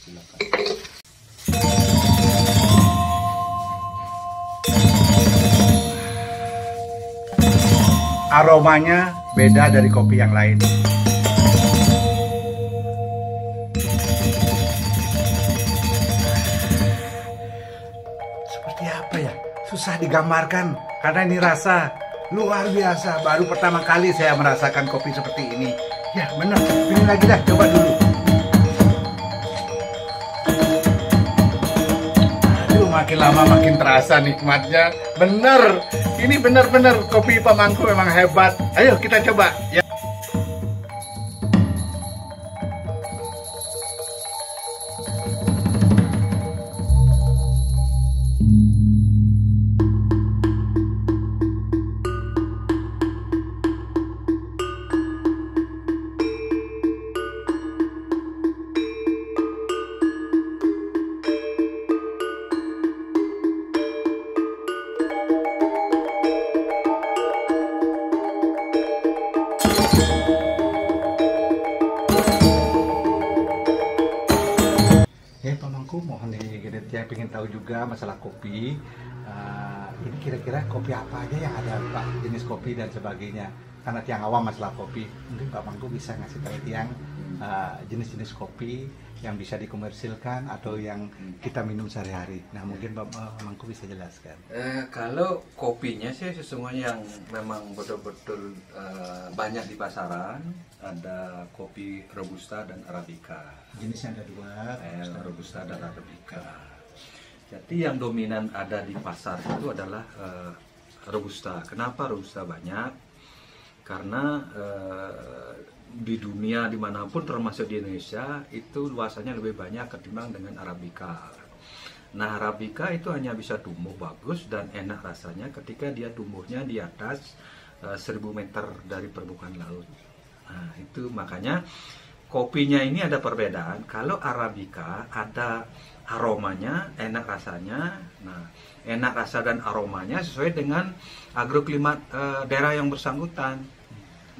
Silakan. Aromanya beda dari kopi yang lain. Seperti apa ya? Susah digambarkan karena ini rasa luar biasa. Baru pertama kali saya merasakan kopi seperti ini. Ya benar, pilih lagi dah, coba dulu. Aduh, makin lama makin terasa nikmatnya. Bener, ini bener-bener kopi Pamangku memang hebat. Ayo kita coba. Ya. Mohon yang ingin tahu juga masalah kopi. Ini kira-kira kopi apa aja yang ada, Pak? Jenis kopi dan sebagainya. Karena tiang awam masalah kopi, mungkin Pak Mangku bisa ngasih tahu tiang jenis-jenis kopi yang bisa dikomersilkan atau yang kita minum sehari-hari. Nah, mungkin Pak Mangku bisa jelaskan. Kalau kopinya sih sesungguhnya yang memang betul-betul banyak di pasaran, ada kopi Robusta dan Arabica. Jenisnya ada dua, Robusta dan Arabica. Jadi yang dominan ada di pasar itu adalah Robusta. Kenapa Robusta banyak? Karena di dunia dimanapun termasuk di Indonesia itu luasannya lebih banyak ketimbang dengan Arabica. Nah, Arabica itu hanya bisa tumbuh bagus dan enak rasanya ketika dia tumbuhnya di atas 1000 meter dari permukaan laut. Nah, itu makanya kopinya ini ada perbedaan. Kalau Arabica ada aromanya, enak rasanya. Nah, enak rasa dan aromanya sesuai dengan agroklimat daerah yang bersangkutan.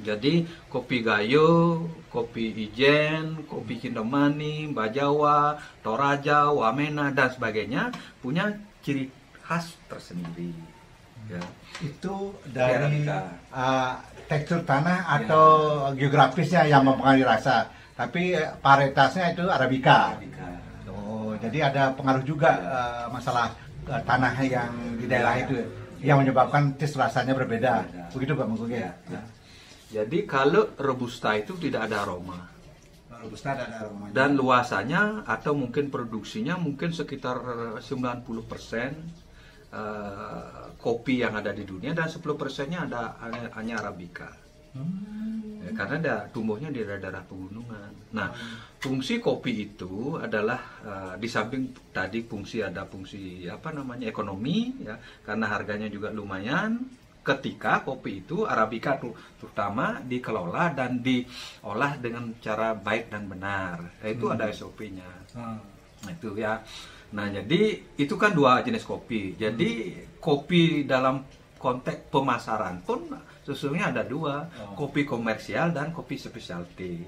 Jadi kopi Gayo, kopi Ijen, kopi Kindomani, Bajawa, Toraja, Wamena dan sebagainya punya ciri khas tersendiri. Ya. Itu dari tekstur tanah atau geografisnya yang mempengaruhi rasa. Tapi varietasnya itu Arabica. Oh, jadi ada pengaruh juga masalah tanah yang di daerah itu yang menyebabkan taste rasanya berbeda. Begitu Pak Mangku ya. Jadi kalau Robusta itu tidak ada aroma. Robusta ada aroma. Dan luasannya atau mungkin produksinya mungkin sekitar 90% kopi yang ada di dunia dan 10%-nya ada hanya Arabica. Ya, karena tumbuhnya di daerah pegunungan. Nah, fungsi kopi itu adalah di samping tadi fungsi ekonomi ya, karena harganya juga lumayan. Ketika kopi itu Arabica terutama dikelola dan diolah dengan cara baik dan benar, itu ada SOP-nya. Nah, itu ya. Nah, jadi itu kan dua jenis kopi. Jadi kopi dalam konteks pemasaran pun sesungguhnya ada dua, kopi komersial dan kopi specialty.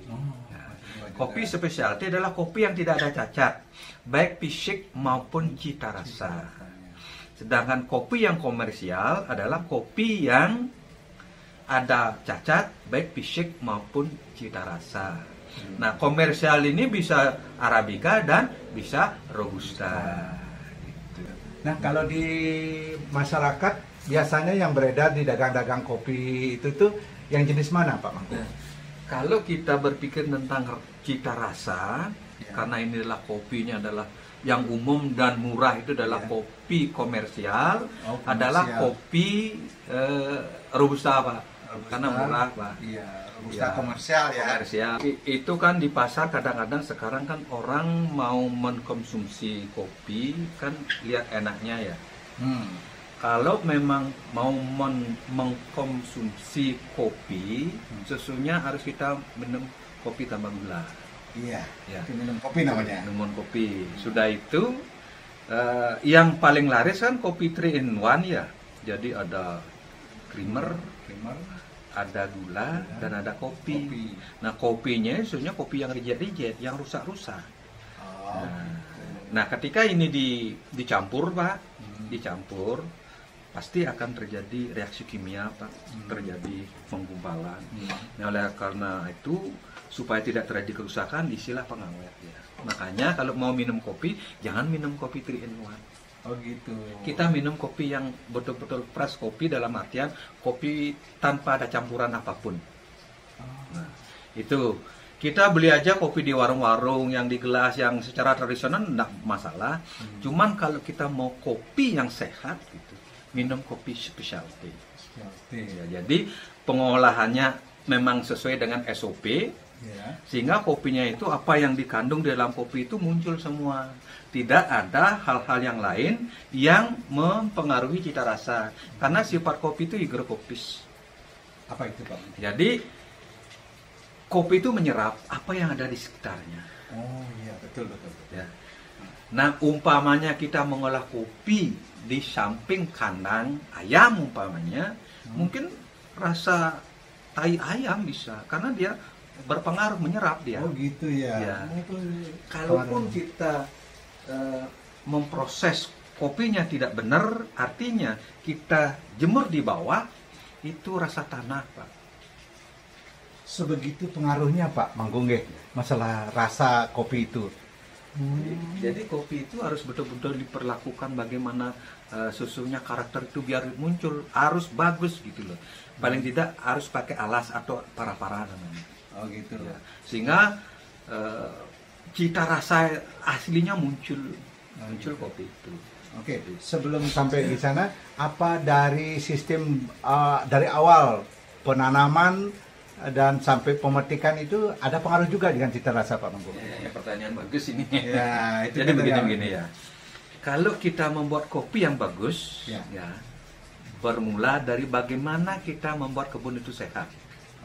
Kopi specialty adalah kopi yang tidak ada cacat, baik fisik maupun cita rasa. Sedangkan kopi yang komersial adalah kopi yang ada cacat, baik fisik maupun cita rasa. Nah, komersial ini bisa Arabica dan bisa Robusta. Nah, kalau di masyarakat biasanya yang beredar di dagang-dagang kopi itu tuh yang jenis mana Pak Mangku? Kalau kita berpikir tentang cita rasa, karena ini adalah kopinya adalah yang umum dan murah itu adalah kopi komersial, adalah kopi Robusta Pak. Karena murah Pak. Iya, Robusta komersial ya. Komersial. Itu kan di pasar kadang-kadang sekarang kan orang mau mengkonsumsi kopi kan lihat enaknya ya. Kalau memang mau mengkonsumsi kopi, sesungguhnya harus kita minum kopi tanpa gula. Iya, ya. Minum kopi namanya. Minum kopi. Sudah itu yang paling laris kan kopi 3 in 1 ya. Jadi ada creamer, ada gula dan ada kopi. Nah, kopinya sebenarnya kopi yang reject, yang rusak-rusak. Nah, ketika ini dicampur, Pak, dicampur, pasti akan terjadi reaksi kimia, Pak, terjadi penggumpalan. Nah, oleh karena itu, supaya tidak terjadi kerusakan, diisilah pengawet. Ya. Makanya kalau mau minum kopi, jangan minum kopi 3-in-1. Oh gitu. Kita minum kopi yang betul-betul fresh kopi, dalam artian kopi tanpa ada campuran apapun. Nah, itu kita beli aja kopi di warung-warung yang di gelas yang secara tradisional enggak masalah. Cuman kalau kita mau kopi yang sehat gitu, minum kopi specialty. Ya, jadi pengolahannya memang sesuai dengan SOP. Ya. Sehingga kopinya itu apa yang dikandung di dalam kopi itu muncul semua. Tidak ada hal-hal yang lain yang mempengaruhi cita rasa. Karena sifat kopi itu higrokopis. Apa itu, Pak? Jadi kopi itu menyerap apa yang ada di sekitarnya. Oh iya, betul. Ya. Nah, umpamanya kita mengolah kopi di samping kandang ayam umpamanya, mungkin rasa tai ayam bisa, karena dia berpengaruh, menyerap dia. Oh gitu ya. Ya. Kalaupun kita memproses kopinya tidak benar, artinya kita jemur di bawah, itu rasa tanah, Pak. Sebegitu pengaruhnya, Pak Manggung, masalah rasa kopi itu. Jadi kopi itu harus betul-betul diperlakukan bagaimana susunya, karakter itu biar muncul, harus bagus gitu loh. Paling tidak harus pakai alas atau para-para namanya. Oh gitu. Ya. Sehingga cita rasa aslinya muncul kopi itu. Oke, sebelum sampai di sana, apa dari sistem dari awal penanaman dan sampai pemetikan itu ada pengaruh juga dengan cita rasa, Pak Manggung? Ya, pertanyaan bagus ini. Ya, itu jadi kan begini ya. Kalau kita membuat kopi yang bagus, ya, bermula dari bagaimana kita membuat kebun itu sehat.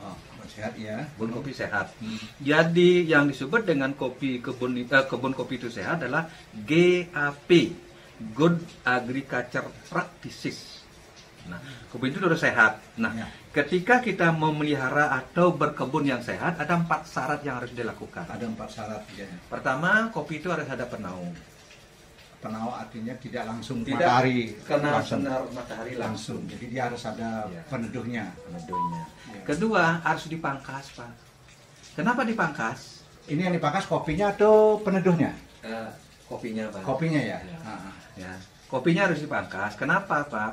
Oh, sehat ya. Kebun kopi sehat. Jadi yang disebut dengan kebun kopi itu sehat adalah GAP, Good Agriculture Practices. Nah, kebun itu harus sehat. Nah, ketika kita memelihara atau berkebun yang sehat, ada 4 syarat yang harus dilakukan. Ada 4 syarat. Ya. Pertama, kopi itu harus ada penaung. Penaung artinya tidak langsung Tidak matahari, kena langsung. sinar matahari langsung. Jadi dia harus ada peneduhnya. Peneduhnya. Ya. Kedua, harus dipangkas, Pak. Kenapa dipangkas? Ini yang dipangkas kopinya atau peneduhnya? Kopinya, Pak. Kopinya ya. Ya. Kopinya harus dipangkas. Kenapa, Pak?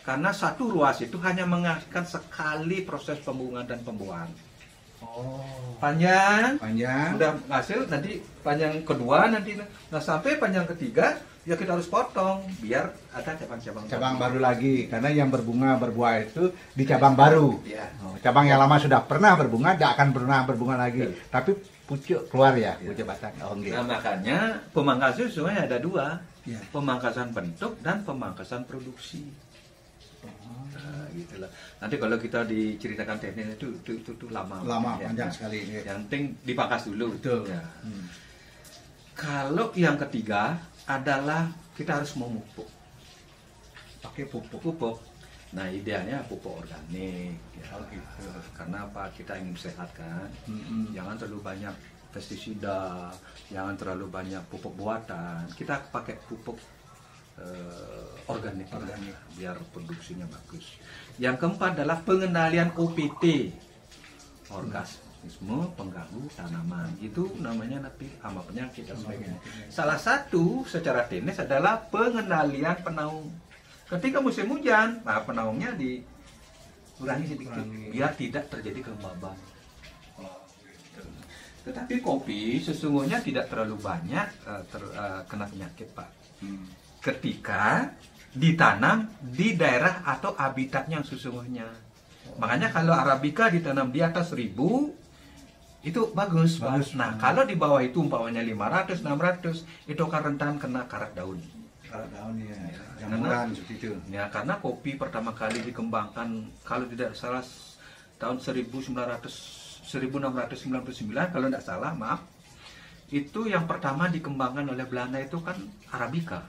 Karena satu ruas itu hanya menghasilkan sekali proses pembungaan dan pembuahan. Oh. Panjang. Udah hasil, nanti panjang kedua nanti. Nah, sampai panjang ketiga ya kita harus potong biar ada cabang baru lagi, karena yang berbuah itu di cabang baru. Ya. Cabang yang lama sudah pernah berbunga, tidak akan pernah berbunga lagi. Tapi pucuk keluar ya, pucuk batang. Oh, gitu. Nah, makanya pemangkasan sebenarnya ada 2. Ya. Pemangkasan bentuk dan pemangkasan produksi. Nah, gitulah. Nanti kalau kita diceritakan tekniknya itu lama ya. Panjang sekali. Ya. Yang penting dipangkas dulu. Betul. Ya. Kalau yang ketiga adalah kita harus memupuk. Pakai pupuk. Nah, idealnya pupuk organik. Ya. Oh, gitu. Karena apa? Kita ingin sehat kan. Jangan terlalu banyak pestisida, jangan terlalu banyak pupuk buatan. Kita pakai pupuk organik biar produksinya bagus. Yang keempat adalah pengendalian OPT, organisme pengganggu tanaman. Itu namanya nanti hama penyakit dan sebagainya. Salah satu secara teknis adalah pengendalian penaung. Ketika musim hujan, nah penaungnya dikurangi sedikit biar tidak terjadi kelembaban. Tetapi kopi sesungguhnya tidak terlalu banyak kena penyakit, Pak. Ketika ditanam di daerah atau habitatnya yang sesungguhnya. Makanya kalau Arabica ditanam di atas 1000 itu bagus. Nah, kalau di bawah itu umpamanya 500, 600 itu akan rentan kena karat daun. Karat daun ya. Jamuran seperti itu. Ya, karena kopi pertama kali dikembangkan kalau tidak salah tahun 1699 kalau tidak salah, maaf. Itu yang pertama dikembangkan oleh Belanda itu kan Arabica.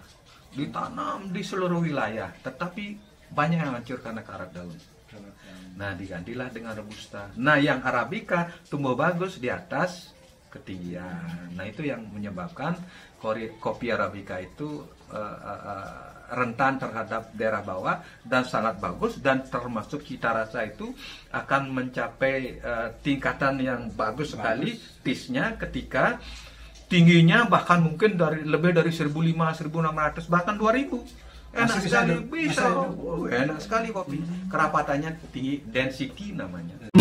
Ditanam di seluruh wilayah, tetapi banyak yang hancur karena karat daun. Nah, digantilah dengan Robusta. Nah, yang Arabica tumbuh bagus di atas ketinggian. Nah itu yang menyebabkan kopi Arabica itu rentan terhadap daerah bawah dan sangat bagus, dan termasuk cita rasa itu akan mencapai tingkatan yang bagus sekali taste-nya ketika tingginya bahkan mungkin lebih dari 1.500, 1.600 bahkan 2.000. Enak sekali, bisa. Enak sekali kopi. Kerapatannya tinggi, density namanya.